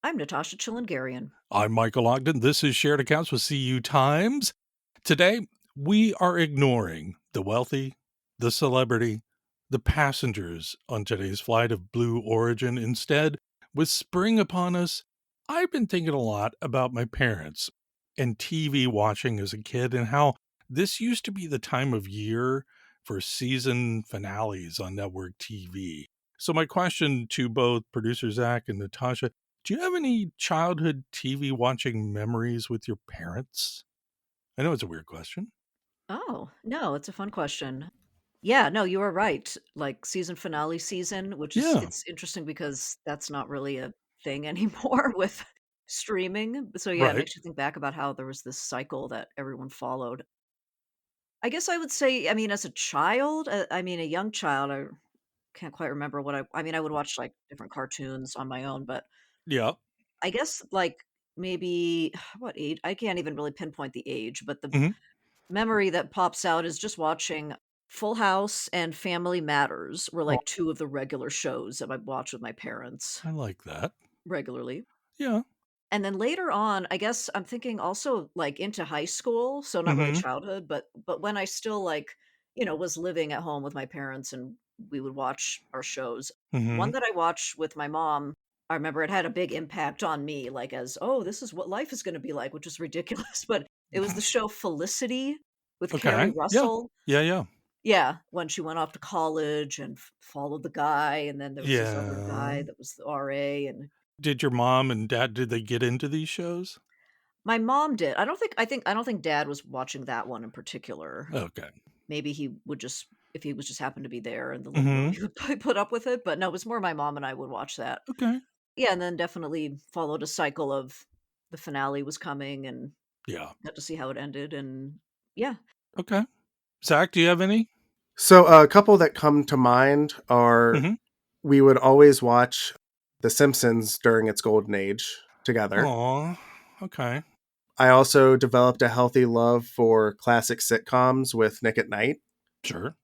I'm Natasha Chilingarian. I'm Michael Ogden. This is Shared Accounts with CU Times. Today, we are ignoring the wealthy, the celebrity, the passengers on today's flight of Blue Origin. Instead, with spring upon us, I've been thinking a lot about my parents and TV watching as a kid and how this used to be the time of year for season finales on network TV. So my question to both producer Zach and Natasha, do you have any childhood TV watching memories with your parents? I know it's a weird question. Oh, no, it's a fun question. Yeah, no, you are right. Like season finale season, which is Yeah, it's interesting because that's not really a thing anymore with streaming. So yeah, it right. makes you think back about how there was this cycle that everyone followed. I guess I would say, I mean, as a child, I mean, a young child, I can't quite remember what I mean, I would watch like different cartoons on my own, but Yeah. I guess like maybe what age? I can't even really pinpoint the age, but the Hmm. memory that pops out is just watching Full House and Family Matters were, Oh, like, 2 of the regular shows that I watched with my parents I like that. regularly. Yeah. And then later on, I guess I'm thinking also, like, into high school, so not really Hmm. childhood, but when I still, like, was living at home with my parents and we would watch our shows. One Hmm. that I watched with my mom, I remember it had a big impact on me, like, as, "Oh, this is what life is gonna be like," which is ridiculous, but it was the show Felicity with Carrie Okay. Yeah. Russell. Yeah. Yeah. Yeah, when she went off to college and followed the guy, and then there was this other Yeah. guy that was the RA, and Did your mom and dad, did they get into these shows? my mom did. I don't think dad was watching that one in particular. Okay. Maybe he would just if he was just happened to be there in the living room, Hmm. he would probably put up with it, but no, it was more my mom and I would watch that. Okay. Yeah, and then definitely followed a cycle of the finale was coming and Yeah. got to see how it ended, and yeah. Okay. Zach, do you have any? So a couple that come to mind are Hmm. we would always watch The Simpsons during its golden age together. Aw. Okay. I also developed a healthy love for classic sitcoms with Nick at Night. Sure.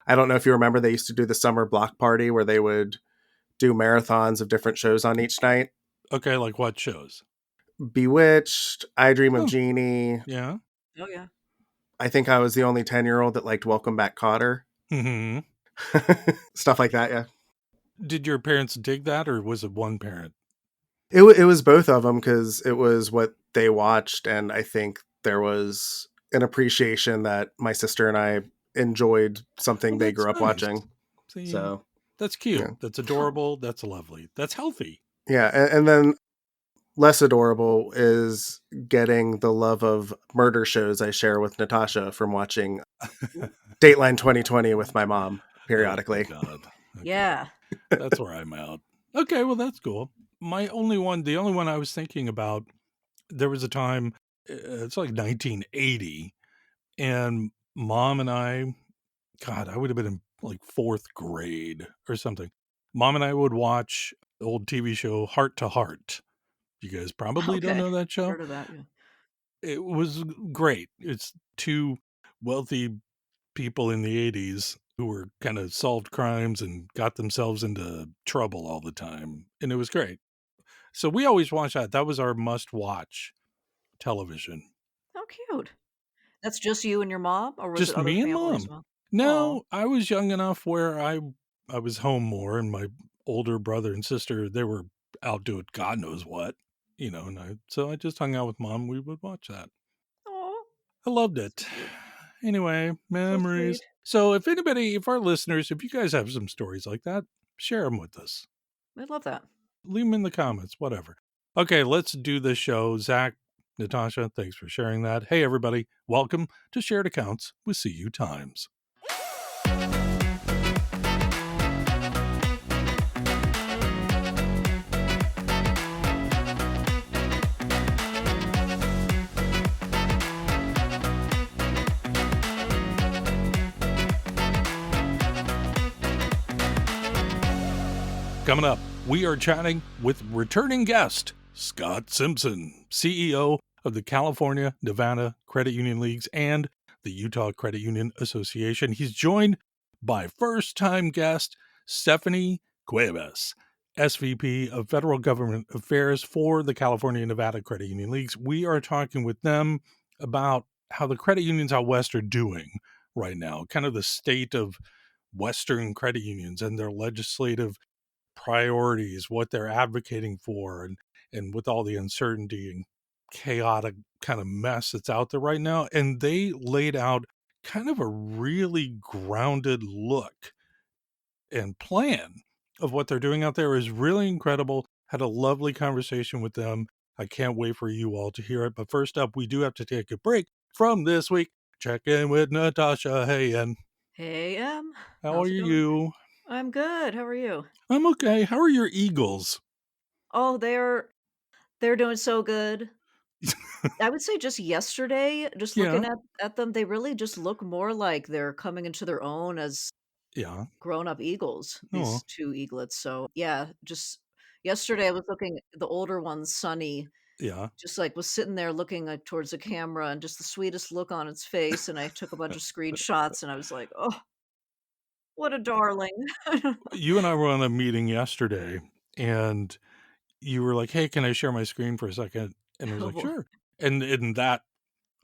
I don't know if you remember, they used to do the summer block party where they would do marathons of different shows on each night. Okay. Like what shows? Bewitched, I Dream of Oh, Jeannie. yeah. Oh, yeah. I think I was the only 10-year-old that liked Welcome Back, Kotter. Hmm. Stuff like that, yeah. Did your parents dig that, or was it one parent? It was both of them because it was what they watched, and I think there was an appreciation that my sister and I enjoyed something Well, they that's grew up nice. watching. See, So that's cute. yeah, That's Huh. adorable. That's lovely. That's healthy. yeah, and then less adorable is getting the love of murder shows I share with Natasha from watching Ooh, Dateline 2020 with my mom Oh my periodically. God. Okay. yeah. That's where I'm out. Okay. Well, that's cool. The only one I was thinking about, there was a time, it's like 1980, and mom and I, God, I would have been in like fourth grade or something. Mom and I would watch the old TV show Heart to Heart. You guys probably don't Okay. know that show. Heard of that, yeah. It was great. It's two wealthy people in the 80s who were kind of solved crimes and got themselves into trouble all the time. And it was great. So we always watched that. That was our must watch television. How cute. That's just you and your mom, or was it Just other me and family as mom. well? Oh, No, I was young enough where I was home more, and my older brother and sister, they were out doing God knows what, and I just hung out with mom. We would watch that. oh, I loved so it. cute. Anyway, So sweet. memories. So if our listeners, if you guys have some stories like that, share them with us. I love that. Leave them in the comments, whatever. Okay, let's do the show. Zach, Natasha, thanks for sharing that. Hey, everybody, welcome to Shared Accounts with CU Times. Coming up, we are chatting with returning guest Scott Simpson, CEO of the California, Nevada Credit Union Leagues and the Utah Credit Union Association. He's joined by first-time guest Stephanie Cuevas. SVP of Federal Government Affairs for the California and Nevada Credit Union Leagues. We are talking with them about how the credit unions out west are doing right now, kind of the state of Western credit unions and their legislative priorities, what they're advocating for, and with all the uncertainty and chaotic kind of mess that's out there right now. And they laid out kind of a really grounded look and plan of what they're doing out there is really incredible. Had a lovely conversation with them. I can't wait for you all to hear it. But first up, we do have to take a break from this week. Check in with Natasha. Hey, and Hey, how are how's it going? you? I'm good. How are you? I'm okay. How are your Eagles? Oh, they're doing so good. I would say just yesterday, just Yeah. looking at them, they really just look more like they're coming into their own as Yeah. grown-up eagles, Oh, these 2 eaglets. So, yeah, just yesterday I was looking the older one, Sunny, yeah. just, like, was sitting there looking, like, towards the camera and just the sweetest look on its face, and I took a bunch of screenshots, and I was like, "Oh, what a darling." You and I were on a meeting yesterday, and you were like, "Hey, can I share my screen for a second?" And I was Oh, like, boy. "Sure." And that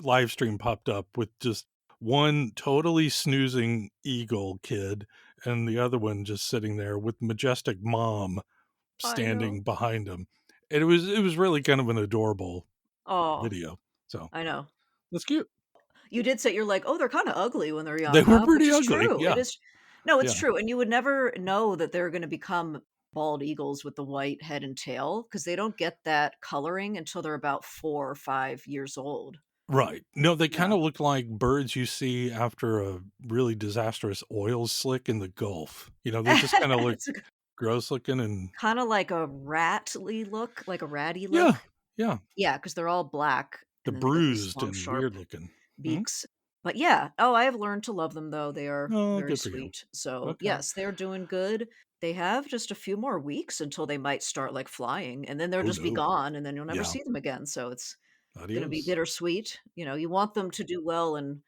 live stream popped up with just one totally snoozing eagle kid and the other one just sitting there with majestic mom I know. standing behind him. And it was really kind of an adorable Oh, video. So I know. that's cute. You did say you're like, "Oh, they're kinda ugly when they're They young, were huh?" Which pretty is ugly. true, it Yeah. is no, it's Yeah. true, and you would never know that they're gonna become bald eagles with the white head and tail because they don't get that coloring until they're about 4 or 5 years old. Right. No, they kind Yeah. of look like birds you see after a really disastrous oil slick in the Gulf. They just kind of look It's a gross looking and kinda like a ratly look, like a ratty yeah. look. Yeah. Yeah, because 'cause they're all black, The and then they got these bruised long, and sharp weird looking. Mhm. beaks. But yeah, oh, I have learned to love them though, they are Oh, very good for you. sweet. So, Okay. yes, they're doing good. They have just a few more weeks until they might start, like, flying, and then they'll Oh, just be no. gone, and then you'll never Yeah. see them again, so it's gonna be Adios. bittersweet. You want them to do well and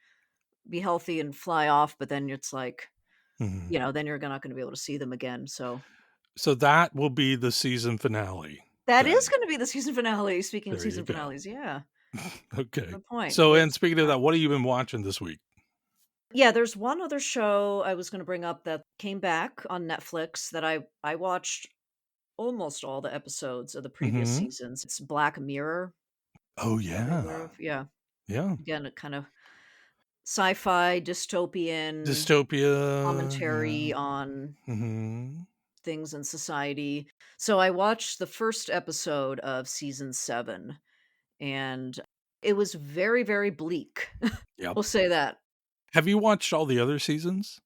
be healthy and fly off, but then it's like, Mhm. then you're not gonna be able to see them again, so So that will be the season finale that is then. gonna be the season finale, speaking of There you season go. finales, yeah. Okay. Good point. So, and It's speaking of that, what have you been watching this week? yeah, there's one other show I was gonna bring up that came back on Netflix that I watched almost all the episodes of the previous Mhm. seasons. It's Black Mirror. Oh, Are you aware yeah. of? Yeah. Yeah. Again, a kind of sci-fi, dystopian Dystopia. commentary Yeah. on Mhm. things in society. So I watched the first episode of season 7, and it was very, very bleak. Yep. We'll say that. Have you watched all the other seasons?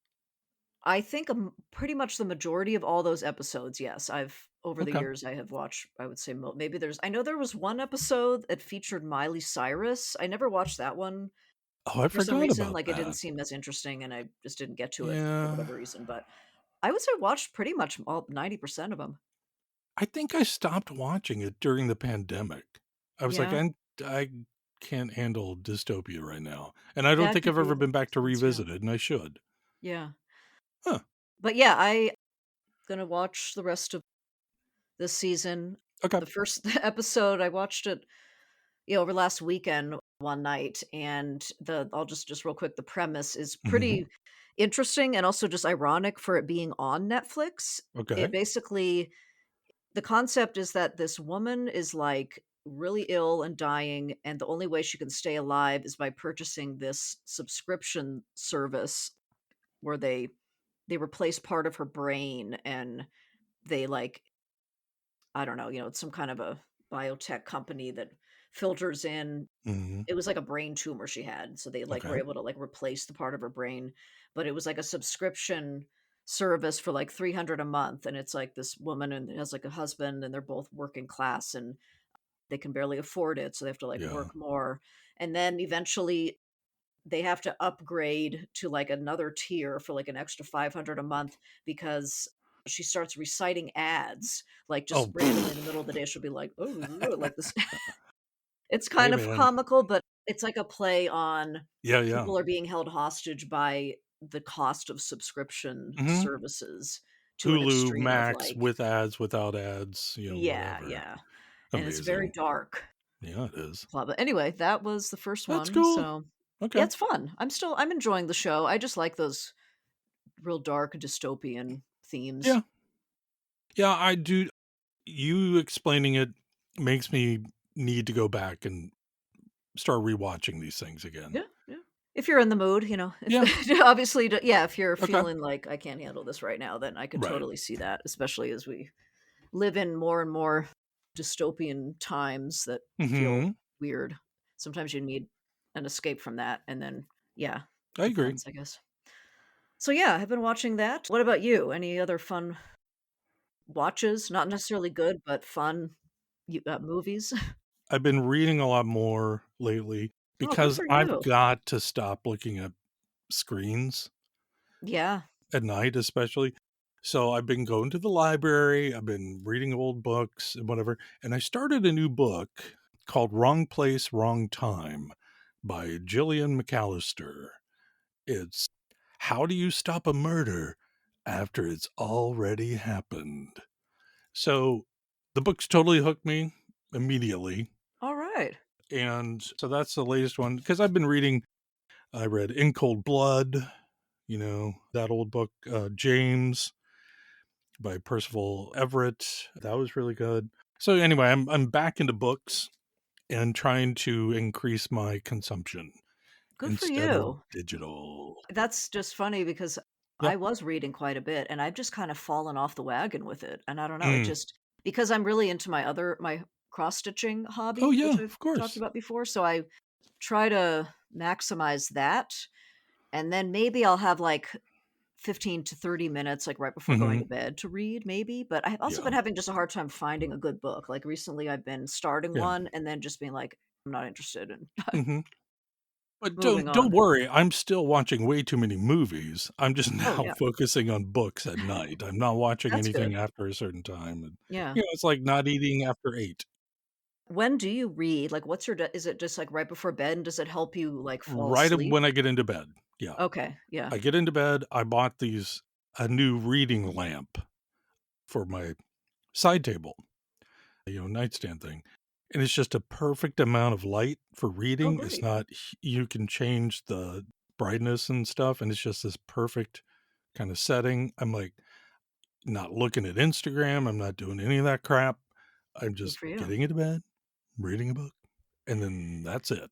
I think, pretty much the majority of all those episodes, yes. I've over the Okay. years, I have watched, I would say, maybe I know there was one episode that featured Miley Cyrus. I never watched that one Oh, I for some forgot reason, about like, it didn't that. seem as interesting, and I just didn't get to it for Yeah. whatever reason, but I would say watched pretty much all 90% of them. I think I stopped watching it during the pandemic. I was like, Yeah. I can't handle dystopia right now, and I don't That think I've could be ever that been back makes to sense, yeah. revisit it, and I should. Yeah. Huh. But, yeah, I gonna watch the rest of this season. Okay. The first episode, I watched it, over last weekend one night, and I'll just real quick, the premise is Mhm. pretty interesting and also just ironic for it being on Netflix. It Okay. basically the concept is that this woman is, like, really ill and dying, and the only way she can stay alive is by purchasing this subscription service where they replace part of her brain, and they, like, I don't know, it's some kind of a biotech company that filters in. Mhm. It was like a brain tumor she had, so they, like, were Okay. able to, like, replace the part of her brain, but it was like a subscription service for, like, 300 a month, and it's like this woman and has, like, a husband, and they're both working class, and they can barely afford it, so they have to, like, Yeah. work more, and then eventually they have to upgrade to, like, another tier for, like, an extra 500 a month because she starts reciting ads, like, just Oh, randomly in the middle of the day, she'll be like, "Oh," like this. It's hey, kind of man. comical, but it's like a play on Yeah, yeah. people are being held hostage by the cost of subscription Mhm. services to an Hulu extreme of, Max like with ads, without ads, yeah, whatever. yeah, and it's very Amazing. dark Yeah, it is. plot, but anyway, that was the first That's one, cool. so yeah, Okay. it's fun. I'm enjoying the show. I just like those real dark dystopian themes. Yeah. Yeah, I do. You explaining it makes me need to go back and start rewatching these things again. Yeah, yeah. If you're in the mood, if Yeah. obviously, yeah, if you're Okay. feeling like I can't handle this right now, then I could Right. totally see that, especially as we live in more and more dystopian times that feel Mhm. weird. Sometimes you need an escape from that, and then yeah, I agree. depends, I guess. So yeah, I've been watching that. What about you? Any other fun watches? Not necessarily good, but fun movies? I've been reading a lot more lately Oh, good because for I've you. got to stop looking at screens Yeah. at night, especially. So I've been going to the library, I've been reading old books and whatever, and I started a new book called Wrong Place, Wrong Time by Gillian McAllister. It's How Do You Stop a Murder After It's Already Happened? So the book's totally hooked me immediately. All right. And so that's the latest one because I read In Cold Blood, that old book, James by Percival Everett. That was really good. So anyway, I'm back into books and trying to increase my consumption Good for instead of you. digital. That's just funny because Yeah. I was reading quite a bit and I've just kind of fallen off the wagon with it. And I don't know, it Mm. just because I'm really into my cross stitching Oh hobby, which yeah, I've of talked course. about before. So I try to maximize that. And then maybe I'll have like 15 to 30 minutes like right before going Hmm. to bed to read maybe, but I've also Yeah. been having just a hard time finding a good book. Like recently I've been starting Yeah. one and then just being like I'm not interested in Hmm. But moving don't on. worry, I'm still watching way too many movies. I'm just Oh now yeah. focusing on books at night. I'm not watching That's anything good. after a certain time, and, Yeah. it's like not eating after 8. When do you read? Like, what's your is it just, like, right before bed, and does it help you, like, fall asleep? When I get into bed. Yeah. Okay, yeah. I get into bed, I bought a new reading lamp for my side table, nightstand thing, and it's just a perfect amount of light for Oh, reading. It's great. not you can change the brightness and stuff, and it's just this perfect kinda setting. I'm, like, not looking at Instagram, I'm not doing any of that crap. I'm Good just for you. getting into bed, reading a book, and then that's it.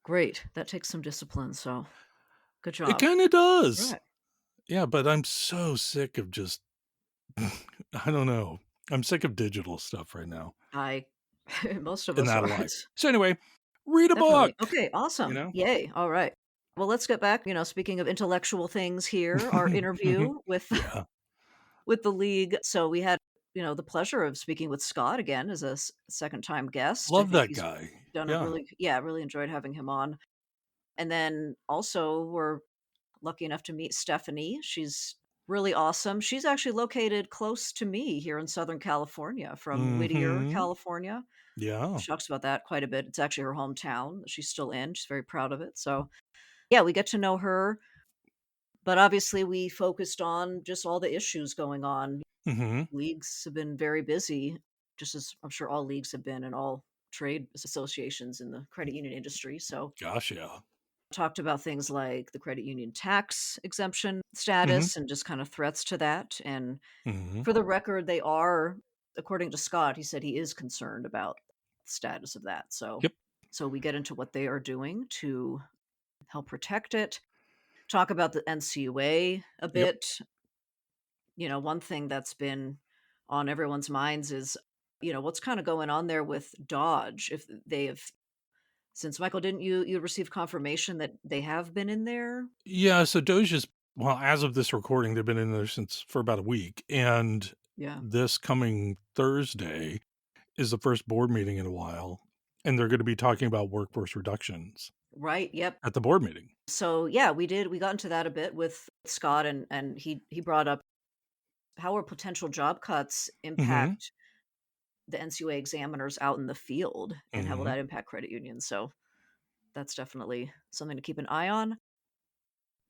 Great. That takes some discipline, so good It job. kinda does. Right. Yeah, but I'm so sick of just I don't know. I'm sick of digital stuff right now I most of in us that are. life. It's So anyway, read a definitely. book, Okay, you awesome. know? Yay, alright. Well, let's get back, speaking of intellectual things here, our interview with Yeah. with the league. So we had, the pleasure of speaking with Scott again as a second time guest. I Love think that he's guy. done a Yeah. really yeah, really enjoyed having him on. And then also we're lucky enough to meet Stephanie. She's really awesome. She's actually located close to me here in Southern California from Whittier, Mhm. California. Yeah. She talks about that quite a bit. It's actually her hometown that she's still in. She's very proud of it. So, yeah, we get to know her. But obviously, we focused on just all the issues going on. Mhm. Leagues have been very busy, just as I'm sure all leagues have been and all trade associations in the credit union industry. So, Gosh, yeah. talked about things like the credit union tax exemption Mhm. status and just kind of threats to that. And Mhm. for the record, they are, according to Scott, he said he is concerned about the status of that. So, Yep. we get into what they are doing to help protect it. Talk about the NCUA a Yep. bit. One thing that's been on everyone's minds is, what's kind of going on there with Dodge. If they have, since Michael, didn't you receive confirmation that they have been in there? Yeah, so Doge is well, as of this recording, they've been in there since for about a week, and Yeah. this coming Thursday is the first board meeting in a while, and they're gonna be talking about workforce reductions Right. Yep. at the board meeting. So yeah, we got into that a bit with Scott, and he brought up how will potential job cuts Mhm. impact the NCUA examiners out in the field, and how will Mhm. that impact credit unions? So that's definitely something to keep an eye on.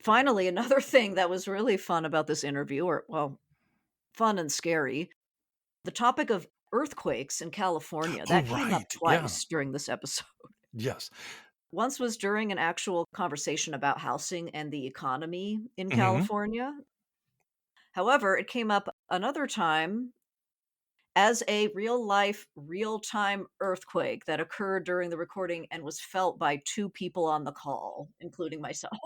Finally, another thing that was really fun about this interview, or well, fun and scary. The topic of earthquakes in California, Oh, that came up right. Yeah. twice during this episode. Yes. Once was during an actual conversation about housing and the economy in Mhm. California. However, it came up another time as a real life, real time earthquake that occurred during the recording and was felt by 2 people on the call, including myself.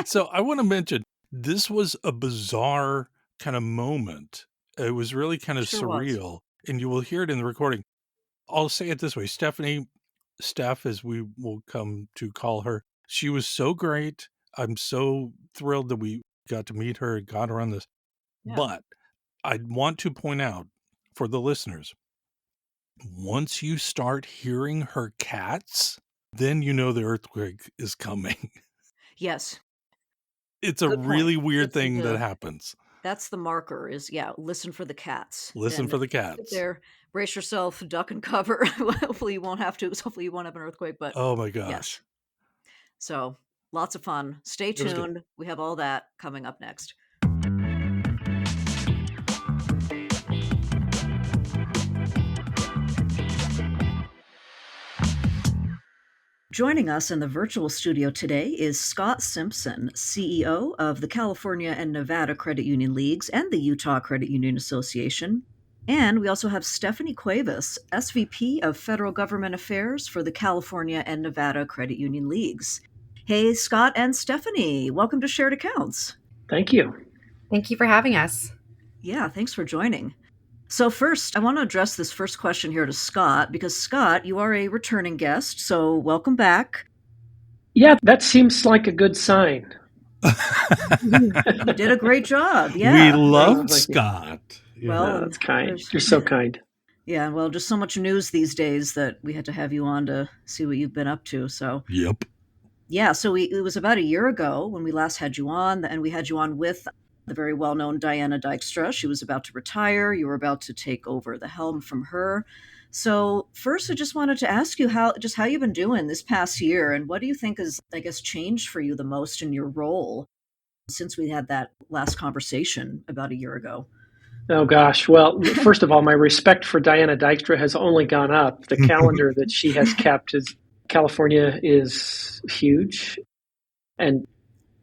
So I wanna mention, this was a bizarre kinda moment. It was really kinda Sure was. surreal, and you will hear it in the recording. I'll say it this way, Steph, as we will come to call her, she was so great. I'm so thrilled that we got to meet her and got her on this. Yeah. But I want to point out for the listeners, once you start hearing her cats, then you know the earthquake is coming. Yes. It's a Good point. really weird Listen thing that to happens. That's the marker is, yeah, listen for the cats, Listen and for the sit cats. there, brace yourself, duck and cover. Hopefully you won't have to, 'cause hopefully you won't have an earthquake, but Oh my yes. gosh. So, lots of fun. Stay It was good. tuned. We have all that coming up next. Joining us in the virtual studio today is Scott Simpson, CEO of the California and Nevada Credit Union Leagues and the Utah Credit Union Association. And we also have Stephanie Cuevas, SVP of Federal Government Affairs for the California and Nevada Credit Union Leagues. Hey, Scott and Stephanie, welcome to Shared Accounts. Thank you. Thank you for having us. Yeah, thanks for joining. So first, I want to address this first question here to Scott, because Scott, you are a returning guest, so welcome back. Yeah, that seems like a good sign. You did a great job. We Yeah. loved thank you. Scott. Well, Oh, that's kind. there's You're so kind. yeah, well, just so much news these days that we had to have you on to see what you've been up to. So, Yep. yeah, so it was about a year ago when we last had you on, and we had you on with the very well-known Diana Dykstra. She was about to retire. You were about to take over the helm from her. So, first, I just wanted to ask you how you've been doing this past year, and what do you think is, I guess, changed for you the most in your role since we had that last conversation about a year ago? Oh, gosh. Well, first of all, my respect for Diana Dykstra has only gone up. The calendar that she has kept is California is huge. And,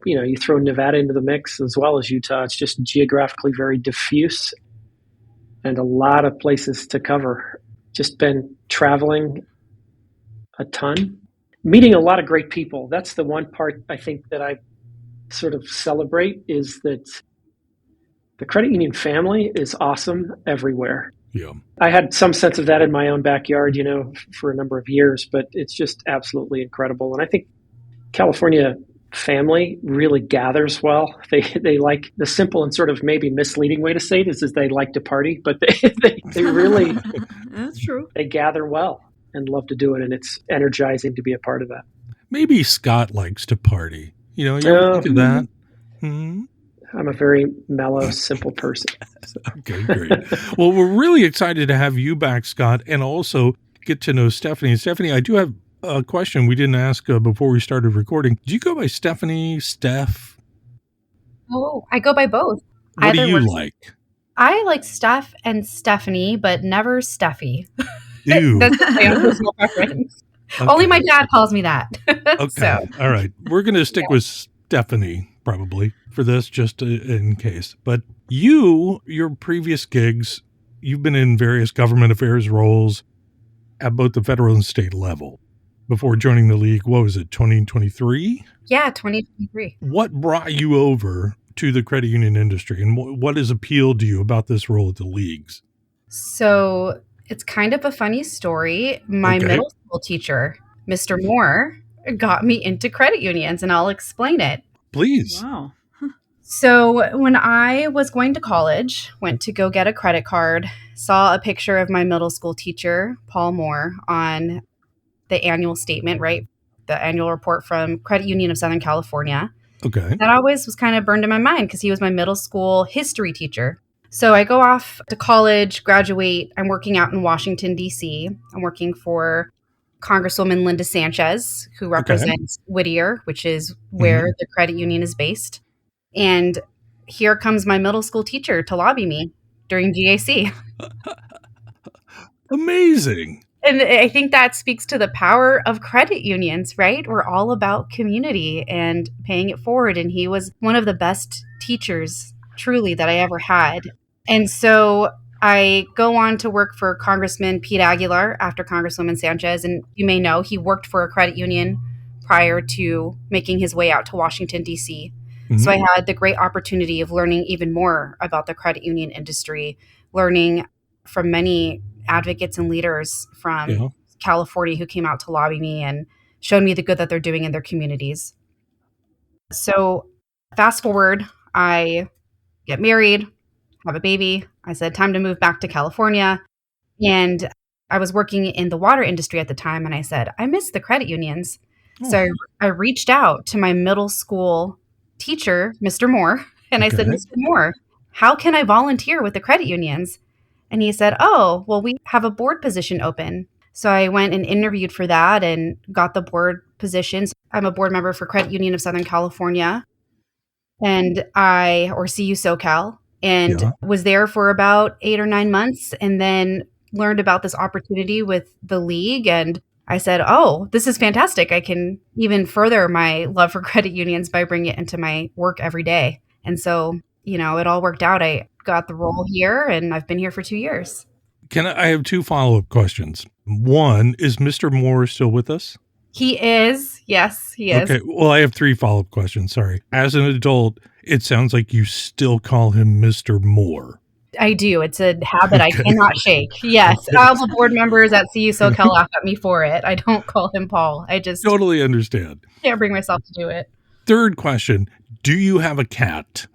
you throw Nevada into the mix as well as Utah. It's just geographically very diffuse and a lot of places to cover. Just been traveling a ton, meeting a lot of great people. That's the one part I think that I sort of celebrate is that the credit union family is awesome everywhere. Yeah. I had some sense of that in my own backyard, for a number of years, but it's just absolutely incredible. And I think California family really gathers well. They like the simple and sort of maybe misleading way to say it is they like to party, but they really That's true. they gather well and love to do it, and it's energizing to be a part of that. Maybe Scott likes to party. You ever think of that? Hmm? I'm a very mellow, simple person. So. Okay, great. Well, we're really excited to have you back, Scott, and also get to know Stephanie. Stephanie, I do have a question we didn't ask before we started recording. Do you go by Stephanie, Steph? Oh, I go by both. What do you like? I like Steph and Stephanie, but never Steffi. Ew. That's just my own personal preference. Okay. Only my dad calls me that. Okay. So, All right. We're going to stick with Stephanie probably for this, just in case. But your previous gigs, you've been in various government affairs roles at both the federal and state level before joining the league. What was it, 2023? yeah, 2023. What brought you over to the credit union industry, and what has appealed to you about this role at the leagues? So it's kind of a funny story. My middle school teacher, Mr. Moore, got me into credit unions, and I'll explain it. Please. Wow. So when I was going to college, went to go get a credit card, saw a picture of my middle school teacher, Paul Moore, on the annual statement, right? The annual report from Credit Union of Southern California. Okay. That always was kind of burned in my mind because he was my middle school history teacher. So I go off to college, graduate. I'm working out in Washington, D.C. I'm working for Congresswoman Linda Sanchez, who represents Whittier, which is where the credit union is based. And here comes my middle school teacher to lobby me. during GAC. Amazing. And I think that speaks to the power of credit unions, right? We're all about community and paying it forward. And he was one of the best teachers, truly, that I ever had. And so I go on to work for Congressman Pete Aguilar after Congresswoman Sanchez. And you may know he worked for a credit union prior to making his way out to Washington, D.C. So I had the great opportunity of learning even more about the credit union industry, learning from many advocates and leaders from California who came out to lobby me and showed me the good that they're doing in their communities. So fast forward, I get married, have a baby. I said, time to move back to California. And I was working in the water industry at the time. And I said, I miss the credit unions. So I reached out to my middle school teacher, Mr. Moore, and I said, Mr. Moore, how can I volunteer with the credit unions? And he said, oh, well, we have a board position open. So I went and interviewed for that and got the board positions. I'm a board member for Credit Union of Southern California or CU SoCal, and was there for about 8 or 9 months and then learned about this opportunity with the league. And I said, oh, this is fantastic. I can even further my love for credit unions by bringing it into my work every day. And so, it all worked out. I got the role here and I've been here for 2 years. I have 2 follow-up questions. One, is Mr. Moore still with us? He is. Yes, he is. Okay. Well, I have 3 follow-up questions. Sorry. As an adult, it sounds like you still call him Mr. Moore. I do. It's a habit I cannot shake. Yes. All the board members at CU SoCal laugh at me for it. I don't call him Paul. I just totally understand. Can't bring myself to do it. Third question. Do you have a cat?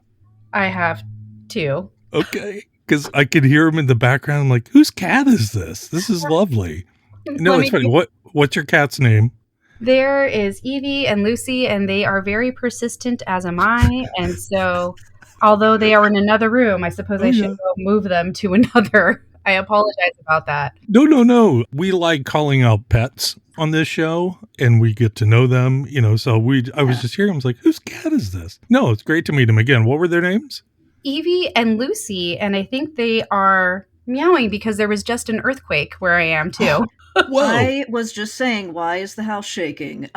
I have 2. Okay. Because I could hear him in the background. I'm like, whose cat is this? This is lovely. No, it's funny. What's your cat's name? There is Evie and Lucy, and they are very persistent, as am I. And so, although they are in another room, I suppose I should go move them to another. I apologize about that. No. We like calling out pets on this show, and we get to know them, so I was just hearing, I was like, whose cat is this? No, it's great to meet them again. What were their names? Evie and Lucy, and I think they are meowing because there was just an earthquake where I am, too. Whoa. I was just saying, why is the house shaking?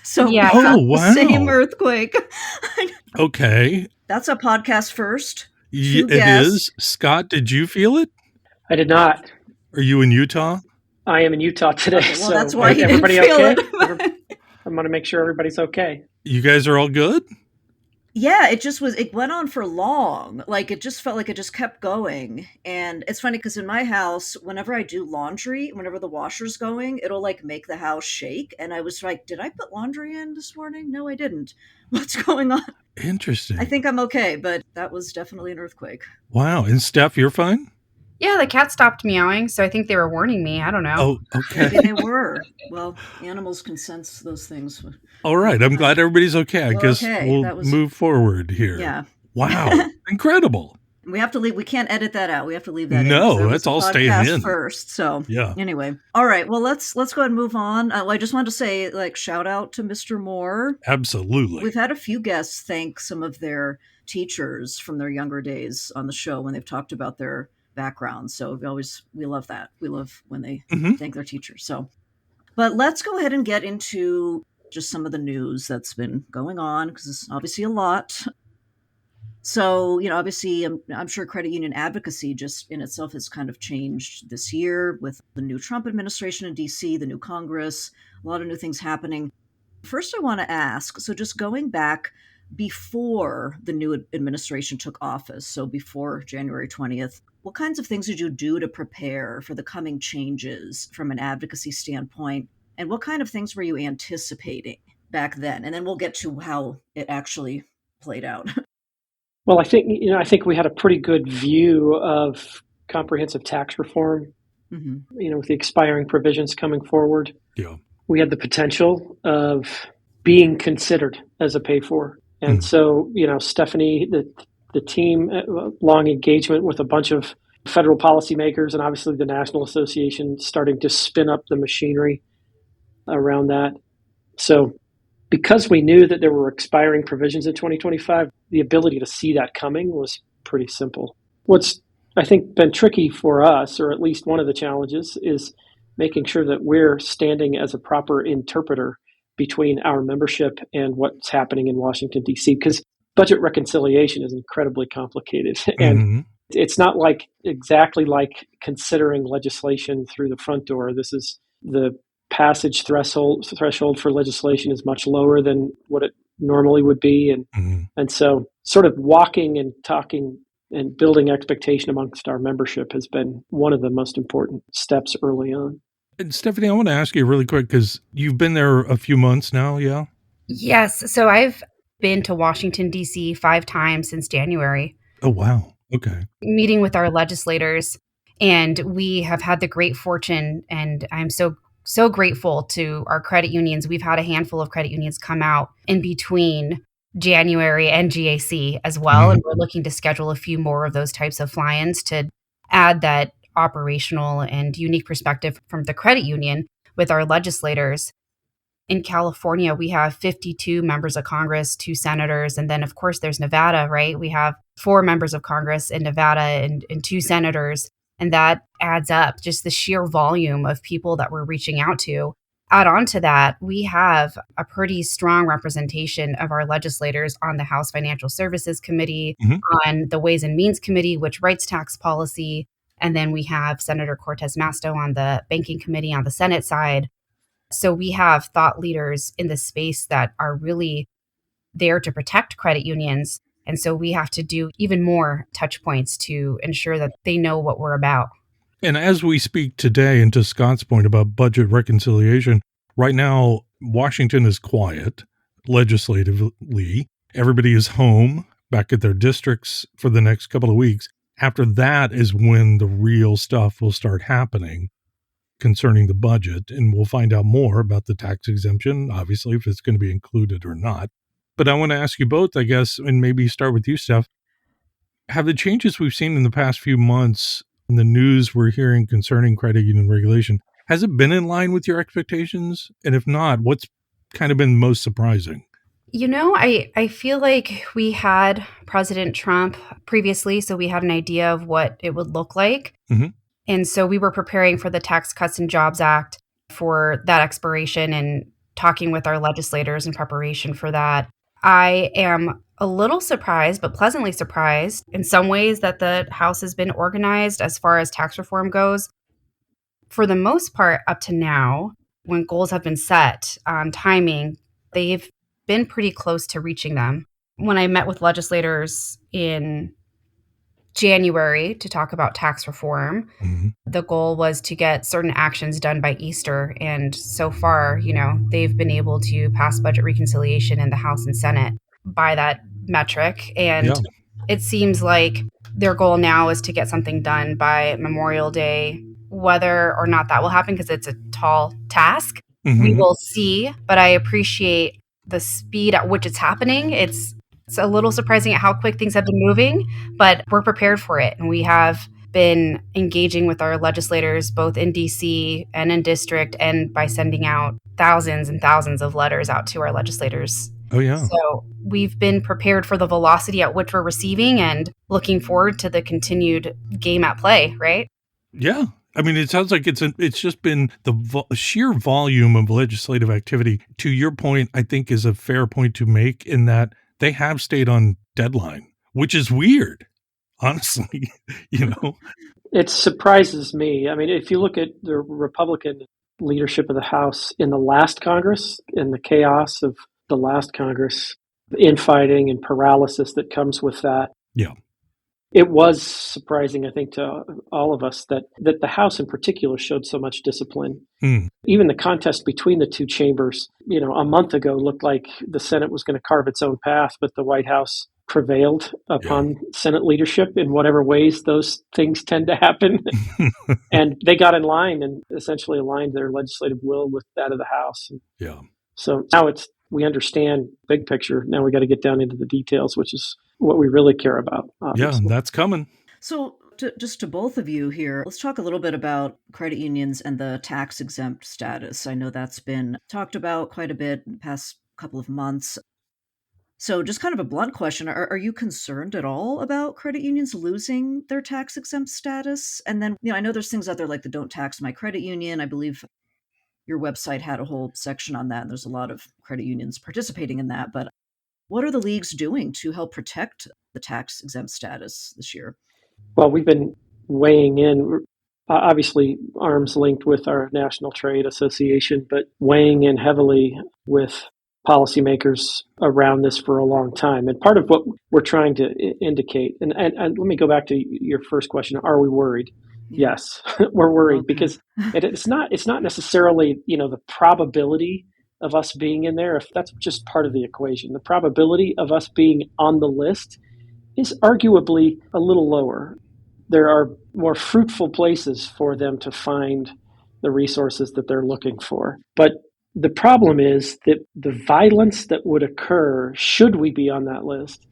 Same earthquake. Okay. That's a podcast first. It is. Scott, did you feel it? I did not. Are you in Utah? I am in Utah today. Okay, well, that's why everybody okay? I'm going to make sure everybody's okay. You guys are all good? Yeah, it went on for long. Like, it just felt like it just kept going. And it's funny because in my house, whenever I do laundry, whenever the washer's going, it'll like make the house shake. And I was like, did I put laundry in this morning? No, I didn't. What's going on? Interesting. I think I'm okay, but that was definitely an earthquake. Wow. And Steph, you're fine? Yeah, the cat stopped meowing, so I think they were warning me. I don't know. Oh, okay. Maybe they were. Well, animals can sense those things. All right. I'm glad everybody's okay. I guess we'll move forward here. Yeah. Wow. Incredible. We have to leave. We can't edit that out. We have to leave that in. No, that's all staying in first. So yeah. Anyway. All right. Well, let's go ahead and move on. I just wanted to say, shout out to Mr. Moore. Absolutely. We've had a few guests thank some of their teachers from their younger days on the show when they've talked about their background. So we love that. We love when they thank their teachers. So, but let's go ahead and get into just some of the news that's been going on, because it's obviously a lot. So, obviously I'm sure credit union advocacy just in itself has kind of changed this year with the new Trump administration in DC, the new Congress, a lot of new things happening. First, I want to ask, so just going back before the new administration took office, so before January 20th, what kinds of things did you do to prepare for the coming changes from an advocacy standpoint? And what kind of things were you anticipating back then? And then we'll get to how it actually played out. Well, I think we had a pretty good view of comprehensive tax reform, with the expiring provisions coming forward. Yeah. We had the potential of being considered as a pay for. And so, Stephanie, the team, long engagement with a bunch of federal policymakers and obviously the National Association starting to spin up the machinery around that. So because we knew that there were expiring provisions in 2025, the ability to see that coming was pretty simple. What's I think been tricky for us, or at least one of the challenges, is making sure that we're standing as a proper interpreter between our membership and what's happening in Washington, D.C., because budget reconciliation is incredibly complicated. And Mhm, it's not like exactly like considering legislation through the front door. This is the passage threshold for legislation is much lower than what it normally would be. mhm. And so sort of walking and talking and building expectation amongst our membership has been one of the most important steps early on. And Stephanie, I wanna ask you really quick because 'cause you've been there a few months now, yeah? Yes, so I've been to Washington, D.C. 5 times since January, Oh, wow. Okay. meeting with our legislators, and we have had the great fortune, and I'm so grateful to our credit unions. We've had a handful of credit unions come out in between January and GAC as well, Mhm, and we're looking to schedule a few more of those types of fly-ins to add that operational and unique perspective from the credit union with our legislators. In California, we have 52 members of Congress, 2 senators, and then, of course, there's Nevada, right? We have 4 members of Congress in Nevada and 2 senators, and that adds up, just the sheer volume of people that we're reaching out to. Add on to that, we have a pretty strong representation of our legislators on the House Financial Services Committee, mhm. on the Ways and Means Committee, which writes tax policy, and then we have Senator Cortez Masto on the Banking Committee on the Senate side. So we have thought leaders in the space that are really there to protect credit unions. And so we have to do even more touch points to ensure that they know what we're about. And as we speak today, and to Scott's point about budget reconciliation, right now, Washington is quiet legislatively. Everybody is home back at their districts for the next couple of weeks. After that is when the real stuff will start happening concerning the budget. And we'll find out more about the tax exemption, obviously, if it's going to be included or not. But I want to ask you both, I guess, and maybe start with you, Steph. Have the changes we've seen in the past few months in the news we're hearing concerning credit union regulation, has it been in line with your expectations? And if not, what's kind of been most surprising? I feel like we had President Trump previously, so we had an idea of what it would look like. Hmm. And so we were preparing for the Tax Cuts and Jobs Act for that expiration and talking with our legislators in preparation for that. I am a little surprised, but pleasantly surprised in some ways that the House has been organized as far as tax reform goes. For the most part, up to now, when goals have been set on timing, they've been pretty close to reaching them. When I met with legislators in January to talk about tax reform, Hmm. the goal was to get certain actions done by Easter. And so far, they've been able to pass budget reconciliation in the House and Senate by that metric. And Yeah. it seems like their goal now is to get something done by Memorial Day. Whether or not that will happen, because it's a tall task, we Hmm. will see. But I appreciate the speed at which it's happening. It's a little surprising at how quick things have been moving, but we're prepared for it. And we have been engaging with our legislators both in DC and in district, and by sending out thousands and thousands of letters out to our legislators. Oh, yeah. So we've been prepared for the velocity at which we're receiving and looking forward to the continued game at play, right? Yeah. I mean, it sounds like it's just been the sheer volume of legislative activity. To your point, I think is a fair point to make in that they have stayed on deadline, which is weird, honestly. you know. It surprises me. I mean, if you look at the Republican leadership of the House in the last Congress, in the chaos of the last Congress, infighting and paralysis that comes with that, Yeah. it was surprising, I think, to all of us that the House in particular showed so much discipline. Mm. Even the contest between the two chambers, a month ago looked like the Senate was going to carve its own path, but the White House prevailed Yeah. upon Senate leadership in whatever ways those things tend to happen. And they got in line and essentially aligned their legislative will with that of the House. And Yeah. so now we understand big picture. Now we got to get down into the details, which is what we really care about, Yeah. obviously. That's coming. So, just to both of you here, let's talk a little bit about credit unions and the tax exempt status. I know that's been talked about quite a bit in the past couple of months. So just kind of a blunt question, are you concerned at all about credit unions losing their tax-exempt status? And then, I know there's things out there like the "Don't Tax My Credit Union." I believe your website had a whole section on that, and there's a lot of credit unions participating in that, but what are the leagues doing to help protect the tax-exempt status this year? Well, we've been weighing in, obviously arms linked with our National Trade Association, but weighing in heavily with policymakers around this for a long time. And part of what we're trying to indicate, and let me go back to your first question: are we worried? Yeah. Yes, we're worried Okay. because it's not necessarily the probability of us being in there. If that's just part of the equation, the probability of us being on the list is arguably a little lower. There are more fruitful places for them to find the resources that they're looking for. But the problem is that the violence that would occur should we be on that list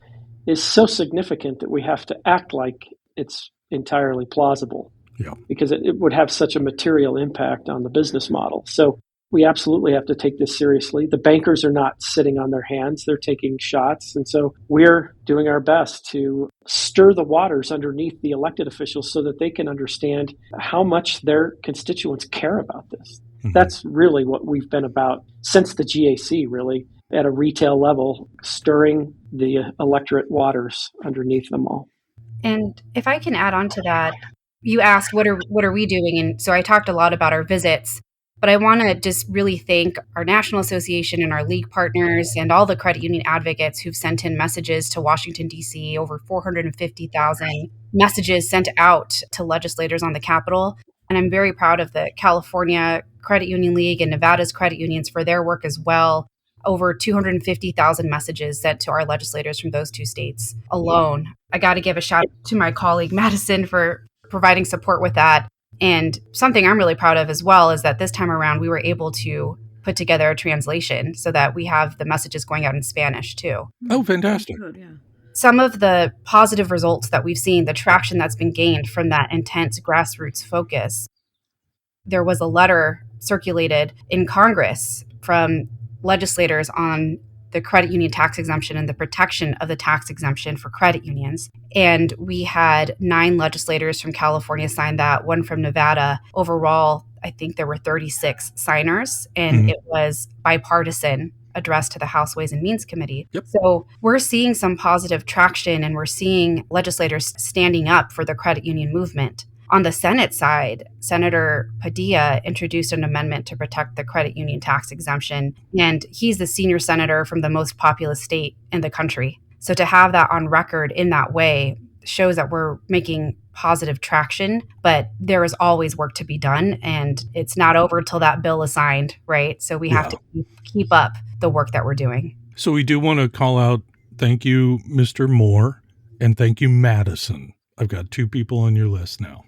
is so significant that we have to act like it's entirely plausible. Yeah. Because it would have such a material impact on the business model. So we absolutely have to take this seriously. The bankers are not sitting on their hands. They're taking shots. And so we're doing our best to stir the waters underneath the elected officials so that they can understand how much their constituents care about this. Mm-hmm. That's really what we've been about since the GAC, really, at a retail level, stirring the electorate waters underneath them all. And if I can add on to that, you asked what are we doing? And so I talked a lot about our visits, but I want to just really thank our National Association and our league partners and all the credit union advocates who've sent in messages to Washington, D.C., over 450,000 messages sent out to legislators on the Capitol. And I'm very proud of the California Credit Union League and Nevada's credit unions for their work as well. Over 250,000 messages sent to our legislators from those two states alone. I got to give a shout out to my colleague Madison for providing support with that. And something I'm really proud of as well is that this time around we were able to put together a translation so that we have the messages going out in Spanish too. Oh, fantastic. Good, yeah. Some of the positive results that we've seen, the traction that's been gained from that intense grassroots focus. There was a letter circulated in Congress from legislators on the credit union tax exemption and the protection of the tax exemption for credit unions. And we had 9 legislators from California sign that, one from Nevada. Overall, I think there were 36 signers, and it was bipartisan, addressed to the House Ways and Means Committee. Yep. So we're seeing some positive traction, and we're seeing legislators standing up for the credit union movement. On the Senate side, Senator Padilla introduced an amendment to protect the credit union tax exemption, and he's the senior senator from the most populous state in the country. So to have that on record in that way shows that we're making positive traction, but there is always work to be done, and it's not over till that bill is signed, right? So we have to keep up the work that we're doing. So we do want to call out, thank you, Mr. Moore, and thank you, Madison. I've got 2 people on your list now.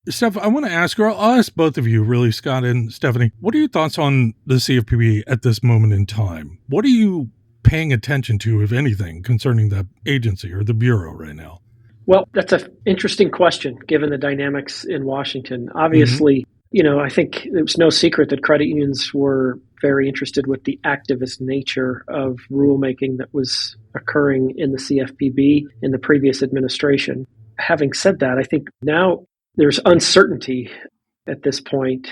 Steph, I want to ask her, I'll ask both of you really, Scott and Stephanie, what are your thoughts on the CFPB at this moment in time? What are you paying attention to, if anything, concerning the agency or the Bureau right now? Well, that's an interesting question, given the dynamics in Washington. Obviously, I think it's no secret that credit unions were very interested with the activist nature of rulemaking that was occurring in the CFPB in the previous administration. Having said that, I think now there's uncertainty at this point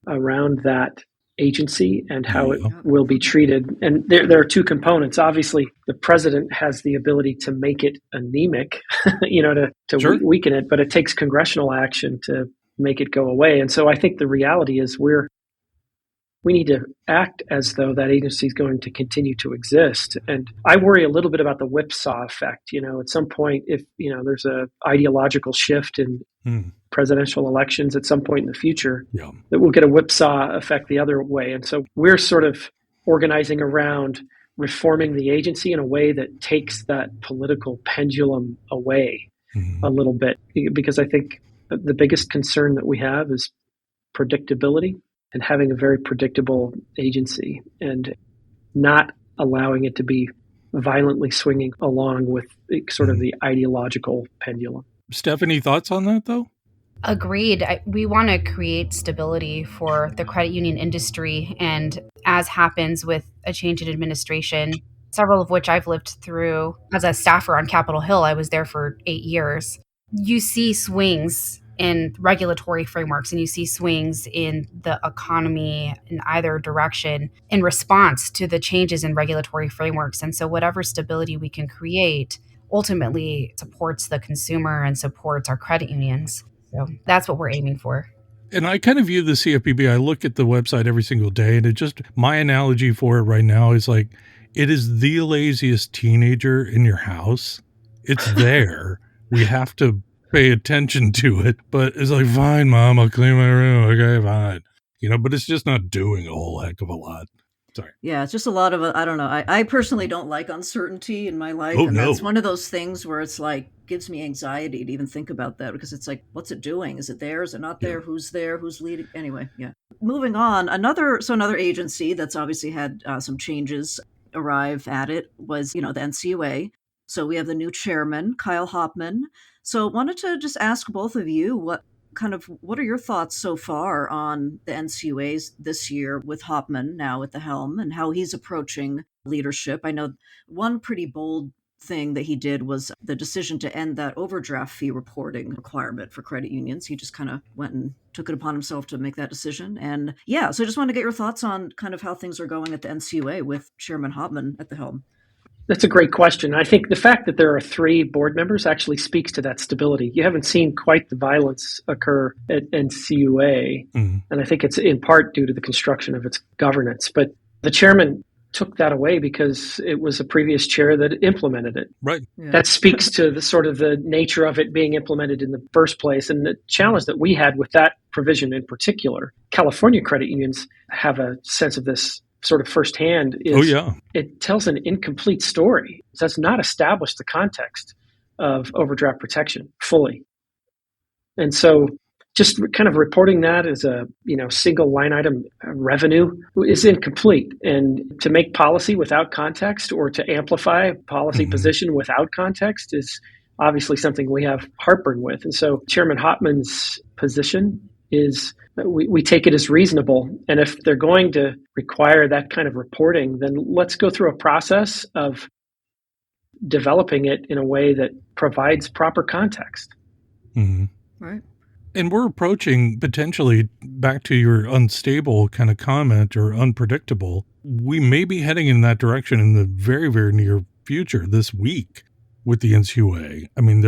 around that agency and how it will be treated. And there are 2 components. Obviously, the president has the ability to make it anemic, to weaken it, but it takes congressional action to make it go away. And so I think the reality is we need to act as though that agency is going to continue to exist. And I worry a little bit about the whipsaw effect. At some point, if there's a ideological shift in presidential elections at some point in the future, that we'll get a whipsaw effect the other way. And so we're sort of organizing around reforming the agency in a way that takes that political pendulum away a little bit, because I think the biggest concern that we have is predictability and having a very predictable agency and not allowing it to be violently swinging along with sort of the ideological pendulum. Stephanie, thoughts on that, though? Agreed. We want to create stability for the credit union industry. And as happens with a change in administration, several of which I've lived through as a staffer on Capitol Hill. I was there for 8 years. You see swings in regulatory frameworks and you see swings in the economy in either direction in response to the changes in regulatory frameworks. And so whatever stability we can create ultimately supports the consumer and supports our credit unions. So that's what we're aiming for. And I kind of view the CFPB, I look at the website every single day, and my analogy for it right now is like, it is the laziest teenager in your house. It's there. We have to pay attention to it, but it's like, fine, Mom, I'll clean my room. Okay, fine. But it's just not doing a whole heck of a lot. Sorry. Yeah, it's just a lot of, I don't know. I personally don't like uncertainty in my life. Oh, And no. that's one of those things where it's like, gives me anxiety to even think about that, because it's like, what's it doing? Is it there? Is it not there? Yeah. Who's there? Who's leading? Anyway, yeah. Moving on, another agency that's obviously had some changes arrive at it was, the NCUA. So we have the new chairman, Kyle Hopman. So wanted to just ask both of you, what are your thoughts so far on the NCUAs this year with Hopman now at the helm and how he's approaching leadership? I know one pretty bold thing that he did was the decision to end that overdraft fee reporting requirement for credit unions. He just kind of went and took it upon himself to make that decision. And yeah, so I just want to get your thoughts on kind of how things are going at the NCUA with Chairman Hopman at the helm. That's a great question. I think the fact that there are 3 board members actually speaks to that stability. You haven't seen quite the violence occur at NCUA, and I think it's in part due to the construction of its governance. But the chairman took that away because it was a previous chair that implemented it. Right. Yeah. That speaks to the sort of the nature of it being implemented in the first place. And the challenge that we had with that provision in particular, California credit unions have a sense of this sort of firsthand, is it tells an incomplete story. It does not establish the context of overdraft protection fully. And so just kind of reporting that as a single line item revenue is incomplete. And to make policy without context or to amplify policy position without context is obviously something we have heartburn with. And so Chairman Hopman's position is we take it as reasonable. And if they're going to require that kind of reporting, then let's go through a process of developing it in a way that provides proper context. Right. And we're approaching, potentially, back to your unstable kind of comment or unpredictable, we may be heading in that direction in the very, very near future this week with the NCUA. I mean,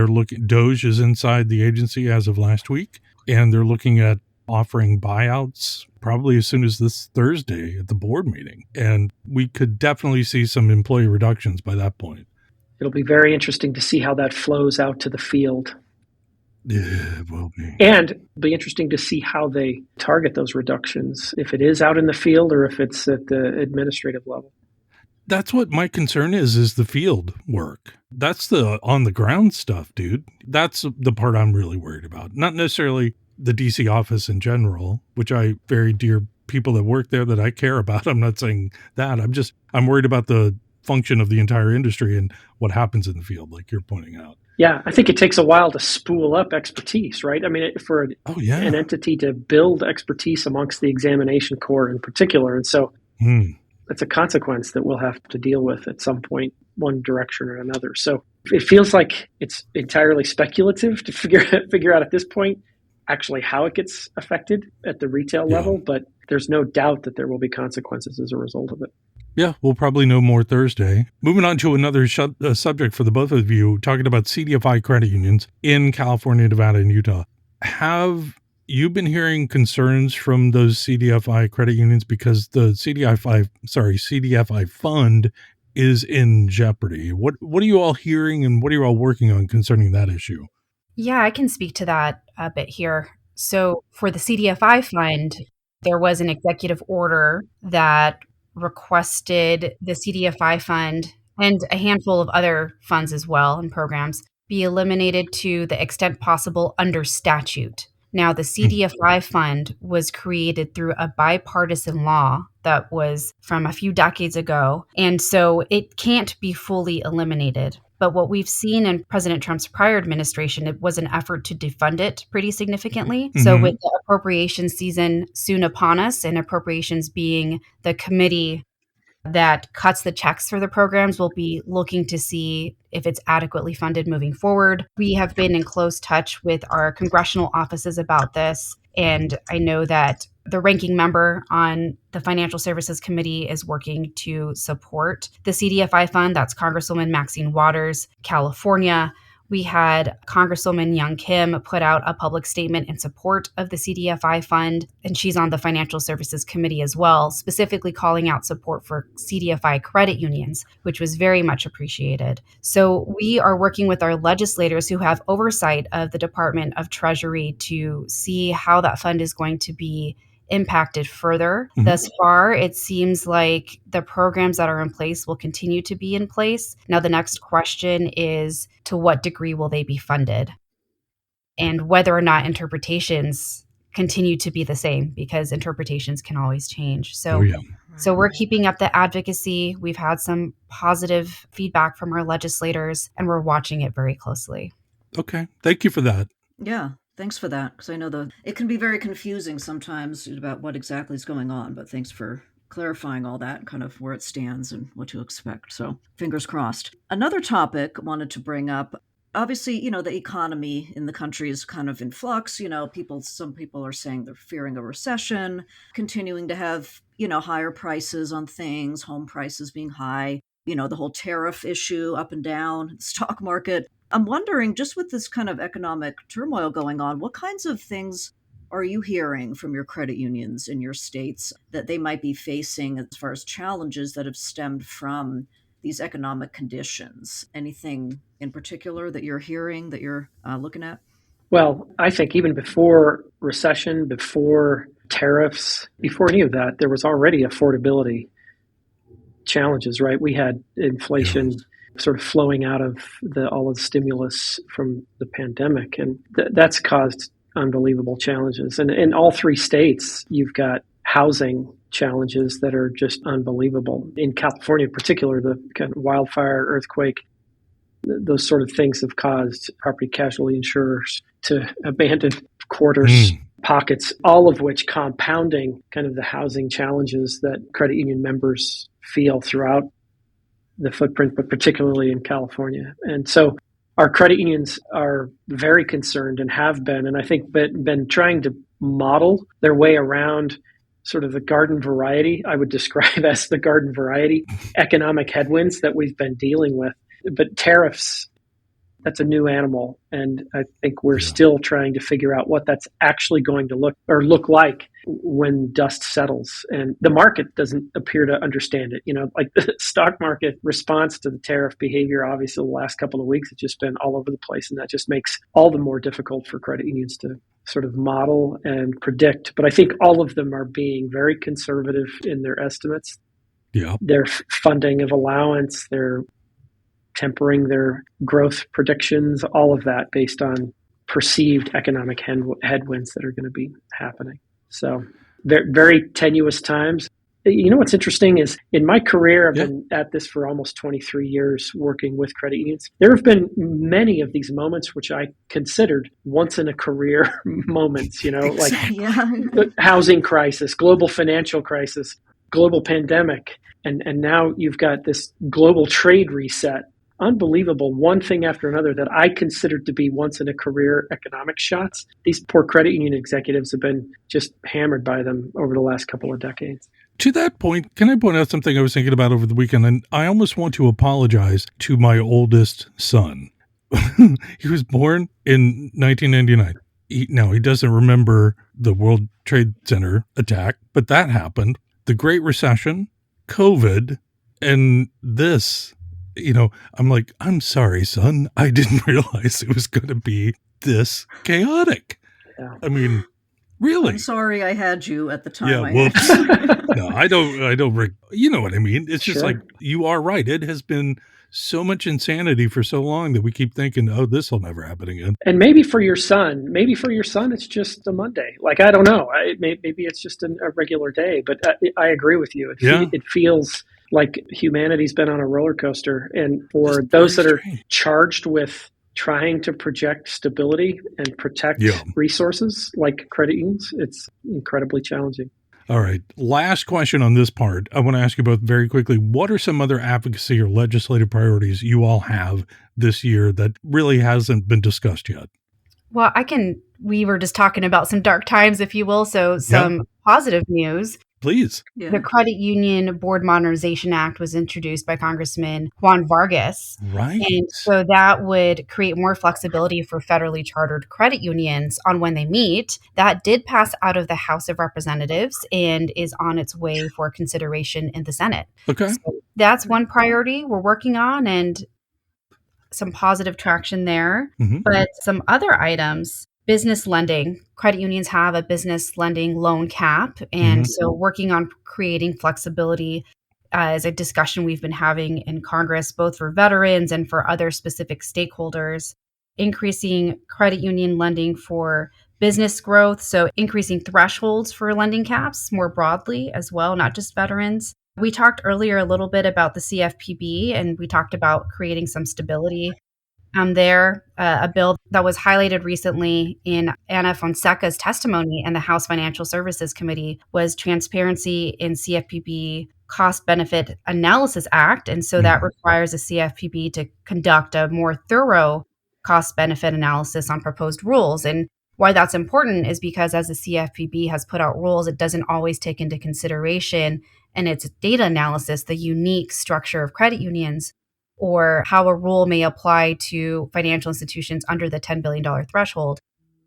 Doge is inside the agency as of last week, and they're looking at offering buyouts probably as soon as this Thursday at the board meeting. And we could definitely see some employee reductions by that point. It'll be very interesting to see how that flows out to the field. Yeah, it will be. And it'll be interesting to see how they target those reductions, if it is out in the field or if it's at the administrative level. That's what my concern is the field work. That's the on the ground stuff, dude. That's the part I'm really worried about. Not necessarily the DC office in general, which I very dear people that work there that I care about. I'm not saying that. I'm worried about the function of the entire industry and what happens in the field, like you're pointing out. Yeah, I think it takes a while to spool up expertise, right? I mean, for an entity to build expertise amongst the examination corps in particular. And so that's a consequence that we'll have to deal with at some point, one direction or another. So it feels like it's entirely speculative to figure out at this point actually how it gets affected at the retail level, but there's no doubt that there will be consequences as a result of it. Yeah, we'll probably know more Thursday. Moving on to another subject for the both of you, talking about CDFI credit unions in California, Nevada, and Utah. Have you been hearing concerns from those CDFI credit unions because the CDFI fund is in jeopardy? What are you all hearing and what are you all working on concerning that issue? Yeah, I can speak to that a bit here. So for the CDFI fund, there was an executive order that requested the CDFI fund and a handful of other funds as well and programs be eliminated to the extent possible under statute. Now, the CDFI fund was created through a bipartisan law that was from a few decades ago, and so it can't be fully eliminated. But what we've seen in President Trump's prior administration, it was an effort to defund it pretty significantly. So with the appropriation season soon upon us, and appropriations being the committee that cuts the checks for the programs will be looking to see if it's adequately funded moving forward. We have been in close touch with our congressional offices about this, and I know that the ranking member on the Financial Services Committee is working to support the CDFI fund. That's Congresswoman Maxine Waters, California. We had Congresswoman Young Kim put out a public statement in support of the CDFI fund, and she's on the Financial Services Committee as well, specifically calling out support for CDFI credit unions, which was very much appreciated. So we are working with our legislators who have oversight of the Department of Treasury to see how that fund is going to be impacted further. Thus far, it seems like the programs that are in place will continue to be in place. Now, the next question is, to what degree will they be funded? And whether or not interpretations continue to be the same, because interpretations can always change. So we're keeping up the advocacy. We've had some positive feedback from our legislators, and we're watching it very closely. Okay. Thank you for that. Yeah, thanks for that, because I know it can be very confusing sometimes about what exactly is going on, but thanks for clarifying all that and kind of where it stands and what to expect. So fingers crossed. Another topic I wanted to bring up, obviously, the economy in the country is kind of in flux. Some people are saying they're fearing a recession, continuing to have, higher prices on things, home prices being high, the whole tariff issue up and down, the stock market. I'm wondering, just with this kind of economic turmoil going on, what kinds of things are you hearing from your credit unions in your states that they might be facing as far as challenges that have stemmed from these economic conditions? Anything in particular that you're hearing, that you're looking at? Well, I think even before recession, before tariffs, before any of that, there was already affordability challenges, right? We had inflation sort of flowing out of all of the stimulus from the pandemic, and that's caused unbelievable challenges. And in all three states, you've got housing challenges that are just unbelievable. In California in particular, the kind of wildfire, earthquake, those sort of things have caused property casualty insurers to abandon quarters, pockets, all of which compounding kind of the housing challenges that credit union members feel throughout the footprint, but particularly in California. And so our credit unions are very concerned and have been, and I think been trying to model their way around sort of the garden variety, I would describe as the garden variety economic headwinds that we've been dealing with. But tariffs, that's a new animal. And I think we're still trying to figure out what that's actually going to look like when dust settles. And the market doesn't appear to understand it. Like the stock market response to the tariff behavior, obviously the last couple of weeks, it's just been all over the place. And that just makes all the more difficult for credit unions to sort of model and predict. But I think all of them are being very conservative in their estimates. Yeah. Their funding of allowance, their tempering their growth predictions, all of that based on perceived economic headwinds that are going to be happening. So very, very tenuous times. What's interesting is in my career, I've been at this for almost 23 years working with credit unions. There have been many of these moments which I considered once in a career moments, like housing crisis, global financial crisis, global pandemic. And now you've got this global trade reset. Unbelievable, one thing after another that I considered to be once in a career economic shots. These poor credit union executives have been just hammered by them over the last couple of decades. To that point, can I point out something I was thinking about over the weekend? And I almost want to apologize to my oldest son. He was born in 1999. He doesn't remember the World Trade Center attack, but that happened. The Great Recession, COVID, and this. I'm like, I'm sorry, son. I didn't realize it was going to be this chaotic. Yeah. I mean, really. I'm sorry I had you at the time. Yeah, whoops. No, I don't. You know what I mean? It's just like, you are right. It has been so much insanity for so long that we keep thinking, oh, this will never happen again. And maybe for your son, it's just a Monday. Like, I don't know. Maybe it's just a regular day. But I agree with you. It feels like humanity's been on a roller coaster. And for those that are charged with trying to project stability and protect resources like credit unions, it's incredibly challenging. All right. Last question on this part. I want to ask you both very quickly. What are some other advocacy or legislative priorities you all have this year that really hasn't been discussed yet? Well, we were just talking about some dark times, if you will. So, Yeah, some positive news. please. The Yeah. Credit Union Board Modernization Act was introduced by Congressman Juan Vargas. Right. And so that would create more flexibility for federally chartered credit unions on when they meet. That did pass out of the House of Representatives and is on its way for consideration in the Senate. Okay. So that's one priority we're working on and some positive traction there. Mhm. But some other items, business lending, credit unions have a business lending loan cap. And Mhm. so working on creating flexibility is a discussion we've been having in Congress, both for veterans and for other specific stakeholders, increasing credit union lending for business growth. So increasing thresholds for lending caps more broadly as well, not just veterans. We talked earlier a little bit about the CFPB, and we talked about creating some stability a bill that was highlighted recently in Anna Fonseca's testimony in the House Financial Services Committee was transparency in CFPB Cost Benefit Analysis Act. And so that Mhm. requires a CFPB to conduct a more thorough cost benefit analysis on proposed rules. And why that's important is because as the CFPB has put out rules, it doesn't always take into consideration in its data analysis the unique structure of credit unions or how a rule may apply to financial institutions under the $10 billion threshold.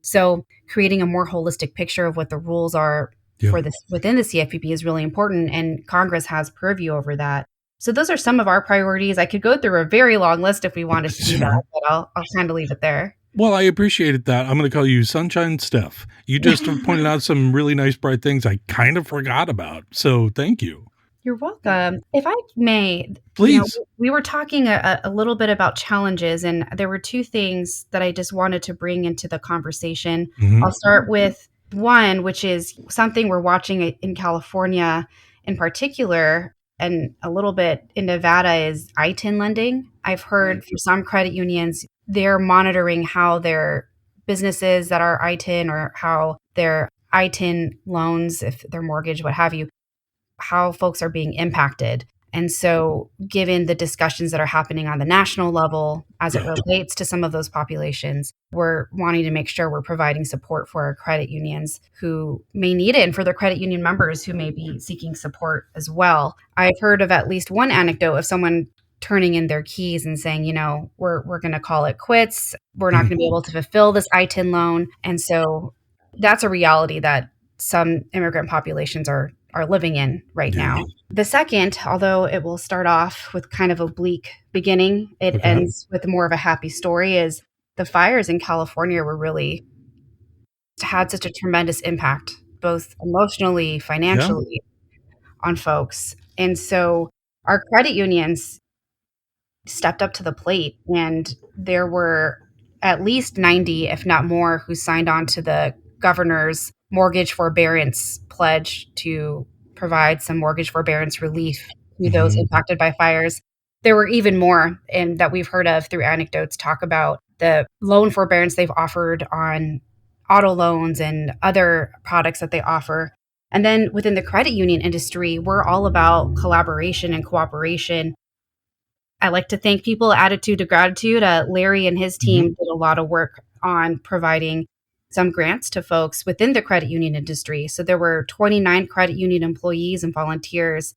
So, creating a more holistic picture of what the rules are Yeah. for this within the CFPB is really important, and Congress has purview over that. So, those are some of our priorities. I could go through a very long list if we wanted to do Sure. that, but I'll kind of leave it there. Well, I appreciated that. I'm going to call you Sunshine Steph. You just pointed out some really nice, bright things I kind of forgot about. So thank you. You're welcome. If I may, Please. we were talking a little bit about challenges, and there were two things that I just wanted to bring into the conversation. Mhm. I'll start with one, which is something we're watching in California in particular, and a little bit in Nevada is ITIN lending. I've heard Right. for some credit unions, they're monitoring how their businesses that are ITIN or how their ITIN loans, if they're mortgage, what have you, how folks are being impacted. And so, given the discussions that are happening on the national level as it Yeah. relates to some of those populations, we're wanting to make sure we're providing support for our credit unions who may need it and for their credit union members who may be seeking support as well. I've heard of at least one anecdote of someone turning in their keys and saying, we're going to call it quits. We're not Mhm. going to be able to fulfill this ITIN loan. And so, that's a reality that some immigrant populations are living in right Yeah. now. The second, although it will start off with kind of a bleak beginning, it Okay. ends with more of a happy story, is the fires in California were really had such a tremendous impact, both emotionally, Yeah. financially on folks. And so our credit unions stepped up to the plate, and there were at least 90, if not more, who signed on to the governor's mortgage forbearance pledge to provide some mortgage forbearance relief to those Mhm. impacted by fires. There were even more, and that we've heard of through anecdotes, talk about the loan forbearance they've offered on auto loans and other products that they offer. And then within the credit union industry, we're all about collaboration and cooperation. I like to thank people, attitude to gratitude. Larry and his Mhm. team did a lot of work on providing some grants to folks within the credit union industry. So there were 29 credit union employees and volunteers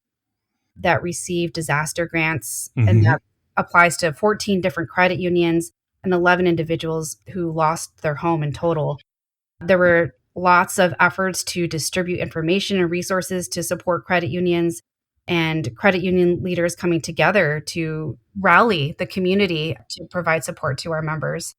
that received disaster grants, and Mhm. that applies to 14 different credit unions and 11 individuals who lost their home in total. There were lots of efforts to distribute information and resources to support credit unions and credit union leaders coming together to rally the community to provide support to our members.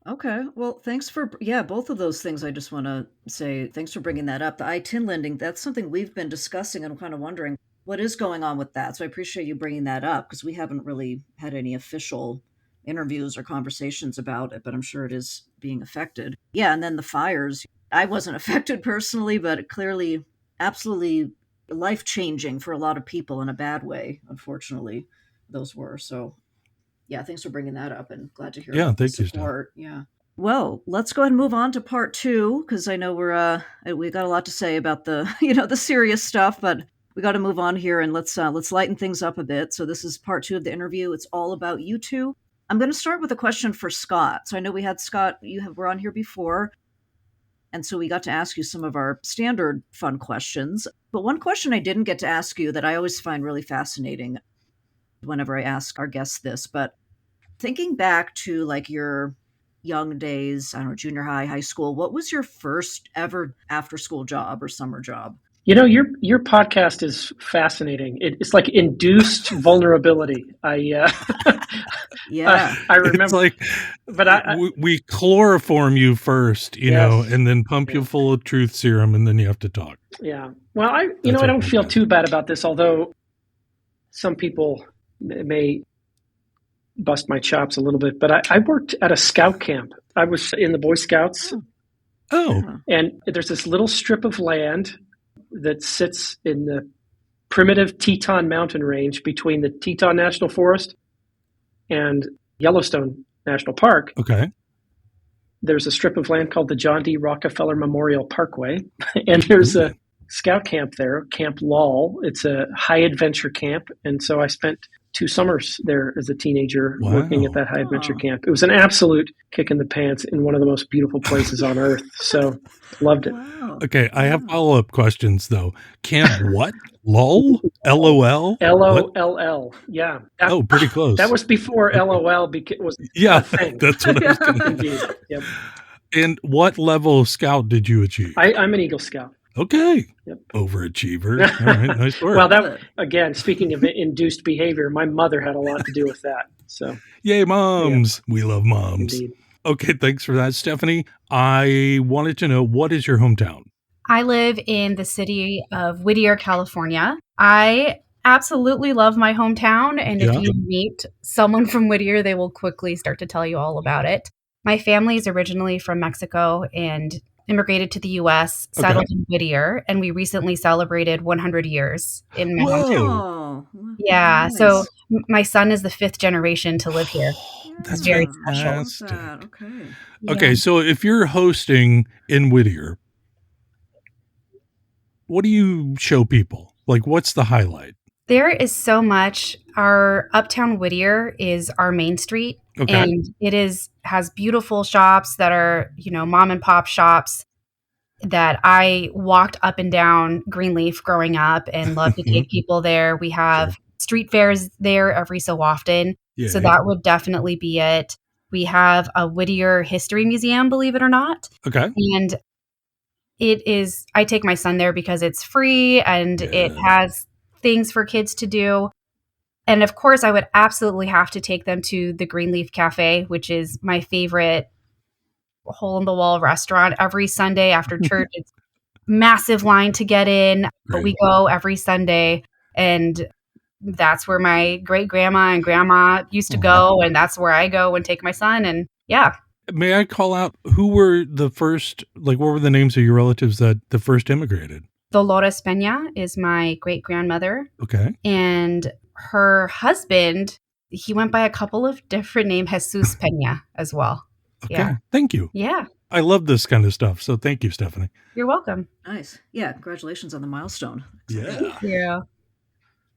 Okay. Well, thanks for yeah, both of those things I just wanna say thanks for bringing that up. The I-10 lending, that's something we've been discussing, and I'm kinda wondering what is going on with that. So I appreciate you bringing that up because we haven't really had any official interviews or conversations about it, but I'm sure it is being affected. Yeah, and then the fires. I wasn't affected personally, but clearly absolutely life-changing for a lot of people in a bad way, unfortunately, those were. So, yeah, thanks for bringing that up and glad to hear Yeah. about the Thank you, Steph. support. Yeah. Well, let's go ahead and move on to part 2 because I know we got a lot to say about the the serious stuff, but we got to move on here and let's lighten things up a bit. So this is part 2 of the interview. It's all about you two. I'm going to start with a question for Scott. So I know we had Scott. Were on here before, and so we got to ask you some of our standard fun questions. But one question I didn't get to ask you that I always find really fascinating whenever I ask our guests this, but thinking back to like your young days, I don't know, junior high, high school, what was your first ever after school job or summer job? Your podcast is fascinating. It's like induced vulnerability. Yeah. I remember, It's like but we chloroform you first, Yes. and then pump you Yeah. full of truth serum, and then you have to talk. Yeah. Well, I That's don't okay. feel too bad about this, although some people may bust my chops a little bit. But I worked at a scout camp. I was in the Boy Scouts, Oh, and there's this little strip of land that sits in the primitive Teton mountain range between the Teton National Forest and Yellowstone National Park. okay. There's a strip of land called the John D. Rockefeller Memorial Parkway, and there's a scout camp there, Camp Lal. It's a high adventure camp, and so I spent 2 summers there as a teenager working at that high adventure camp. It was an absolute kick in the pants in one of the most beautiful places on earth. So loved it. Wow. Okay, I have follow-up questions though. Camp what? LOL? LOL? What? LOLL. Yeah. Oh, pretty close. That was before Okay. LOL was Yeah, a thing. that's what I was going to Indeed. Yep. And what level scout did you achieve? I'm an Eagle Scout. Okay. Yep. Overachiever. All right, nice work. Well, that again, speaking of induced behavior, my mother had a lot to do with that. So, Yay, moms. We love moms. indeed. Okay, thanks for that, Stephanie. I wanted to know, what is your hometown? I live in the city of Whittier, California. I absolutely love my hometown. And if Yeah. you meet someone from Whittier, they will quickly start to tell you all about it. My family is originally from Mexico and immigrated to the U.S., settled in Whittier, and we recently celebrated 100 years in my hometown. Whoa. Yeah, nice. so my son is the 5th generation to live here. That's very fantastic. Okay. Yeah. Okay, so if you're hosting in Whittier, what do you show people? Like, what's the highlight? There is so much. Our Uptown Whittier is our main street, Okay. and it has beautiful shops that are, mom and pop shops that I walked up and down Greenleaf growing up and love to take people there. We have street fairs there every so often. Yeah. So that would definitely be it. We have a Whittier History Museum, believe it or not. Okay. And I take my son there because it's free and it has things for kids to do. And of course, I would absolutely have to take them to the Greenleaf Cafe, which is my favorite hole-in-the-wall restaurant. Every Sunday after church, it's massive line to get in, but we go every Sunday, and that's where my great-grandma and grandma used to go, and that's where I go and take my son, and yeah. May I call out, who were the first, what were the names of your relatives that the first immigrated? Dolores Peña is my great-grandmother. Okay. And her husband, he went by a couple of different names, Jesus Peña as well. Okay. Yeah. Thank you. Yeah. I love this kind of stuff. So thank you, Stephanie. You're welcome. Nice. Yeah, congratulations on the milestone. Yeah. Yeah.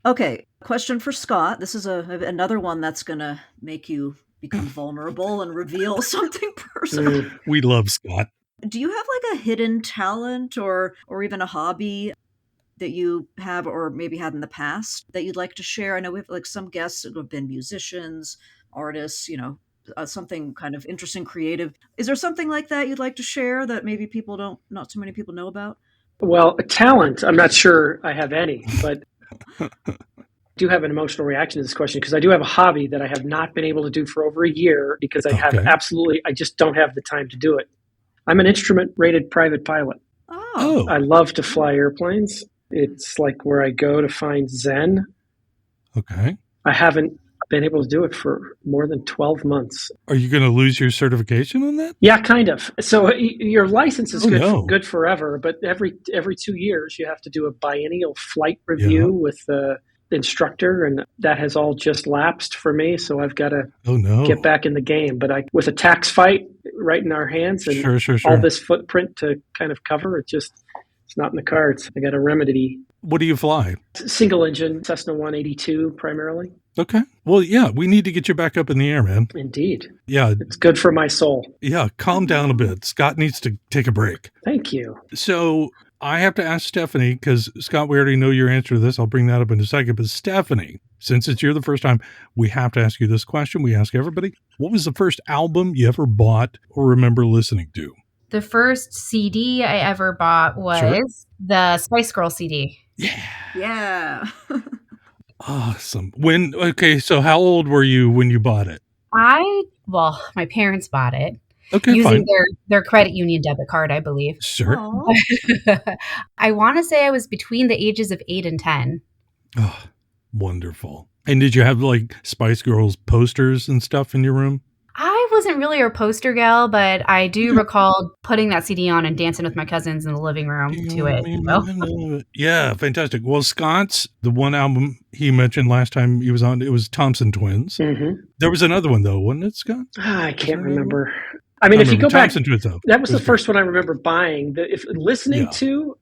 Okay, question for Scott. This is another one that's going to make you become vulnerable and reveal something personal. We love Scott. Do you have like a hidden talent or even a hobby that you have or maybe had in the past that you'd like to share? I know we have like some guests who have been musicians, artists, something kind of interesting, creative. Is there something like that you'd like to share that maybe not too many people know about? Well, a talent, I'm not sure I have any, but I do have an emotional reaction to this question because I do have a hobby that I have not been able to do for over a year because I just don't have the time to do it. I'm an instrument-rated private pilot. Oh. I love to fly airplanes. It's like where I go to find Zen. Okay. I haven't been able to do it for more than 12 months. Are you going to lose your certification on that? Yeah, kind of. So your license is good forever, but every 2 years you have to do a biennial flight review with the instructor, and that has all just lapsed for me. So I've got to Oh, get no. back in the game. But with a tax fight right in our hands and all Sure. this footprint to kind of cover, it's not in the cards. I got to remedy. What do you fly? Single engine Cessna 182 primarily. Okay. Well, yeah, we need to get you back up in the air, man. Indeed. Yeah. It's good for my soul. Yeah. Calm down a bit. Scott needs to take a break. Thank you. So I have to ask Stephanie, because Scott, we already know your answer to this. I'll bring that up in a second. But Stephanie, since it's here the first time, we have to ask you this question. We ask everybody, what was the first album you ever bought or remember listening to? The first CD I ever bought was the Spice Girls CD. Yeah. Awesome. So how old were you when you bought it? My parents bought it. Okay, using fine. their credit union debit card, I believe. Sure. I want to say I was between the ages of 8 and 10. Oh, wonderful. And did you have like Spice Girls posters and stuff in your room? I wasn't really a poster gal, but I do recall putting that CD on and dancing with my cousins in the living room to it. Yeah, fantastic. Well, Scott's, the one album he mentioned last time he was on, it was Thompson Twins. Mm-hmm. There was another one, though, wasn't it, Scott? I can't remember. I mean, if you go Thompson back, Twins, though, that was the first one I remember buying. Listening to,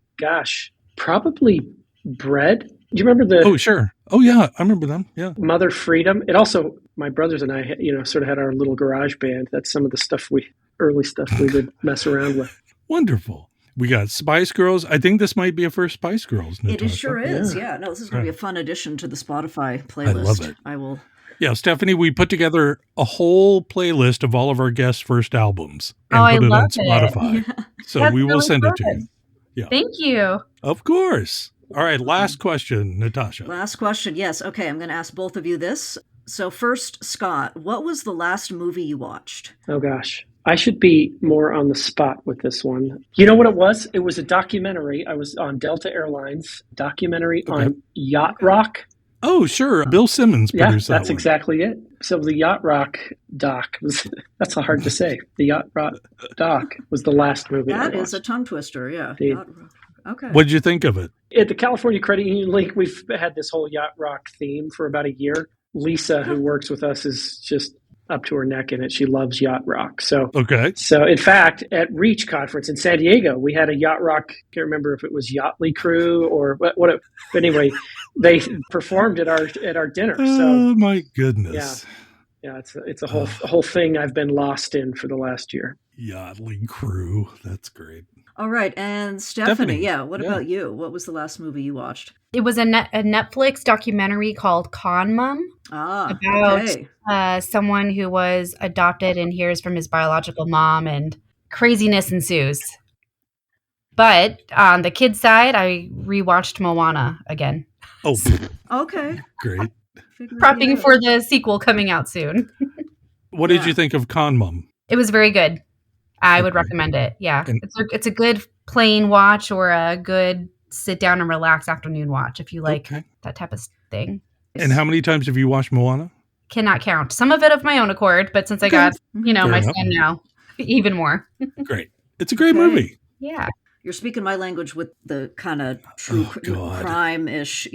probably Bread. Do you remember the? Oh, sure. Oh, yeah, I remember them. Yeah. Mother Freedom. It also, my brothers and I, sort of had our little garage band. That's some of the early stuff we would mess around with. Wonderful. We got Spice Girls. I think this might be a first Spice Girls, Natasha. It sure is. Yeah. No, this is going to be a fun addition to the Spotify playlist. I love it. I will. Yeah, Stephanie, we put together a whole playlist of all of our guests' first albums and I put it love on Spotify. Yeah. So That's we will really send fun. it to you. Yeah. Thank you. Of course. All right, last question, Natasha. Last question. Yes. Okay, I'm going to ask both of you this. So first, Scott, what was the last movie you watched? Oh, gosh. I should be more on the spot with this one. You know what it was? It was a documentary. I was on Delta Airlines, documentary on Yacht Rock. Oh, sure. Bill Simmons produced that. That's one. Exactly it. So the Yacht Rock doc that's hard to say. The Yacht Rock doc was the last movie. That is a tongue twister. Yeah. Yacht Rock. Okay. What did you think of it? At the California Credit Union Link, we've had this whole Yacht Rock theme for about a year. Lisa, who works with us, is just up to her neck in it. She loves Yacht Rock. So in fact, at Reach Conference in San Diego, we had a Yacht Rock. Can't remember if it was Yachtly Crew or what. But anyway, they performed at our dinner. So, oh my goodness! Yeah, it's a whole thing I've been lost in for the last year. Yachtly Crew, that's great. All right, and Stephanie, what about you? What was the last movie you watched? It was a Netflix documentary called Con Mom about someone who was adopted and hears from his biological mom, and craziness ensues. But on the kids' side, I rewatched Moana again. Oh, okay, great! Prepping for the sequel coming out soon. What did you think of Con Mom? It was very good. I would recommend it. Yeah. It's a good plane watch or a good sit down and relax afternoon watch if you like that type of thing. And how many times have you watched Moana? Cannot count. Some of it of my own accord, but since I got, my son now, even more. Great. It's a great movie. Yeah. You're speaking my language with the kind of true crime-ish,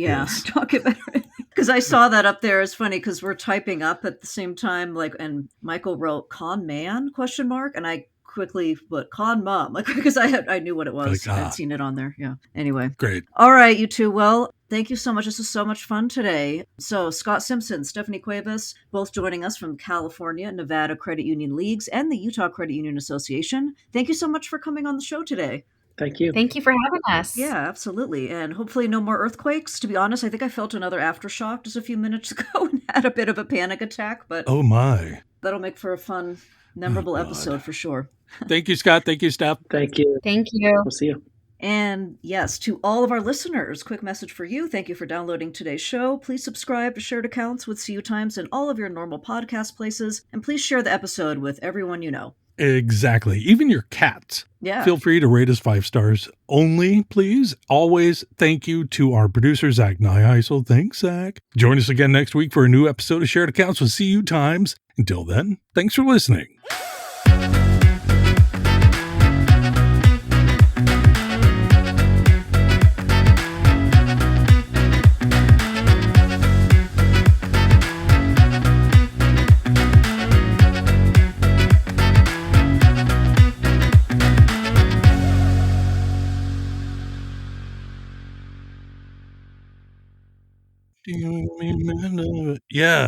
documentary. Because I saw that up there. It's funny because we're typing up at the same time, and Michael wrote "Con Man?" ? And I quickly put "Con Mom," because I knew what it was. I'd seen it on there. Yeah. Anyway. Great. All right, you two. Well, thank you so much. This was so much fun today. So Scott Simpson, Stephanie Cuevas, both joining us from California, Nevada Credit Union Leagues, and the Utah Credit Union Association. Thank you so much for coming on the show today. Thank you. Thank you for having us. Yeah, absolutely. And hopefully no more earthquakes. To be honest, I think I felt another aftershock just a few minutes ago and had a bit of a panic attack. But oh my. That'll make for a fun, memorable episode for sure. Thank you, Scott. Thank you, Steph. Thank you. Thank you. We'll see you. And yes, to all of our listeners, quick message for you. Thank you for downloading today's show. Please subscribe to Shared Accounts with CU Times and all of your normal podcast places. And please share the episode with everyone you know. Exactly. Even your cats. Yeah. Feel free to rate us 5 stars only, please. Always thank you to our producer, Zach Nyeisel. Thanks, Zach. Join us again next week for a new episode of Shared Accounts with CU Times. Until then, thanks for listening. Yeah,